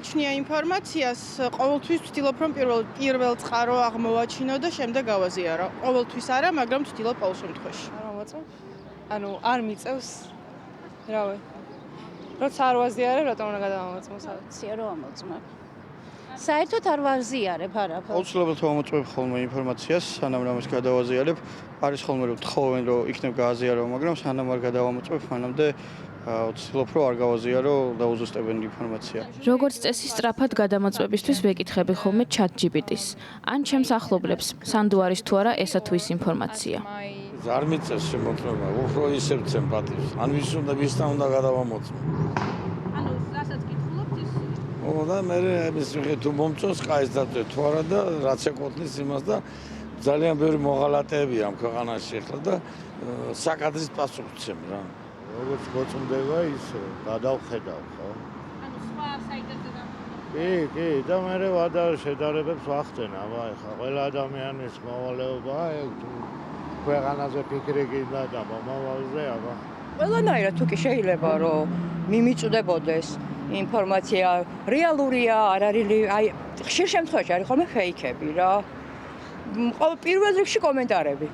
ჩნია ინფორმაციას, ყოველთვის ვცდილობ რომ პირველ წყარო აღმოვაჩინო და შემდეგ გავაზიარო. ყოველთვის არა, მაგრამ ვცდილობ ყოველ შემთხვევაში. არ მომოწმებ. ანუ არ მიწევს. რავი. როცა არ ვაზიარე, რატომ უნდა გადავამოწმოს? ცია რომ ამოწმებ. საერთოდ არ ვაზიარებ არაფერს. აუცილებლად ვამოწმებ ხოლმე ინფორმაციას, სანამ რამეს გადავაზიარებ. არის ხოლმე რომ თხოვენ რომ იქნებ გააზიარო, მაგრამ სანამ არ გადავამოწმებ, მანამდე ვცდილობ რომ არ გავაზიარო და უზუსტებენ ინფორმაცია. როგორც წესი, სწრაფად გადამოწმებისთვის ვეკითხები ხოლმე ChatGPT-ს. ან ჩემს ახლობლებს, სანდო არის თუ არა ესა თუ ის ინფორმაცია. არ მიწევს შემოწმება, უფრო ისევ ცემ პატივს. ან ვის უნდა ვისთან უნდა გადავამოწმო. ანუ რასაც კითხულობთ ის და მე ეს თუ მომწონს, კაის დაწვე თუ არა და რაც ეკუთვნის იმას და ძალიან ბევრი მოღალატეებია ამ ქვეყანაში ახლა და საკადრის პასუხს ვცემ რა. როგორც გოწმდება ის გადავხედავ, ხო? ანუ სხვა საიტებზე კი, და მე ვადარ შედარებებს ვახდენ, აბა ეხლა ყველა ადამიანის მოვალეობა ქვეყანაზე ფიქრი გინდა და მომავალზე, აბა. ყველანაირად თუ კი შეიძლება რომ მიმიწვდებოდეს ინფორმაცია რეალურია, არ არის, აი ხშირ შემთხვევაში არის ხოლმე ფეიქები რა. პირველ რიგში კომენტარები.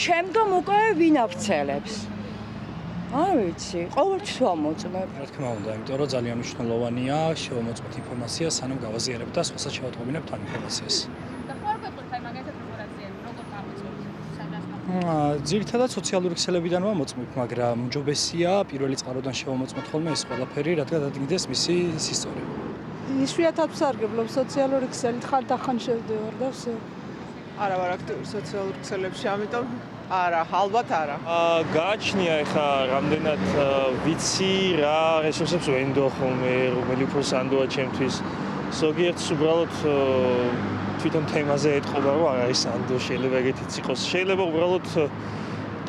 შემდგომ უკვე ვინ ავრცელებს. არ ვიცი, ყოველთვის ვამოწმებ. რა თქმა უნდა, იმიტომ რომ ძალიან მნიშვნელოვანია შევამოწმოთ ინფორმაცია, სანამ გავაზიარებთ და სხვასაც შევატყობინებთ ამ ინფორმაციას. და ხო არ გეტყვით აი მაგალითად როგორ აზიანო, როგორ გამოწმებთ? ძირითადად სოციალური ქსელებიდან ვამოწმებ, მაგრამ უმჯობესია პირველი წყაროდან შევამოწმოთ ხოლმე ეს ყველაფერი, რადგან დადგინდეს მისი ისტორია. იშვიათად ვსარგებლობ სოციალური ქსელით, ხანდახან შევდივარ და ვსე. არა ვარ აქტიური სოციალურ ქსელებში, ამიტომ არა, ალბათ არა. გააჩნია ეხა რამდენად ვიცი რა რესურსებს ვენდო ხოლმე, რომელი უფრო სანდოა ჩემთვის. ზოგიერთს უბრალოდ თვითონ თემაზე ეტყობა, რომ არ არის სანდო, შეიძლება ეგეთიც იყოს. შეიძლება უბრალოდ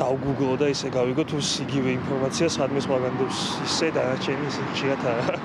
დავგუგლო და ისე გავიგო თუ იგივე ინფორმაცია სადმე სხვაგან დებს ისე დანარჩენი ისე ხშირად არა.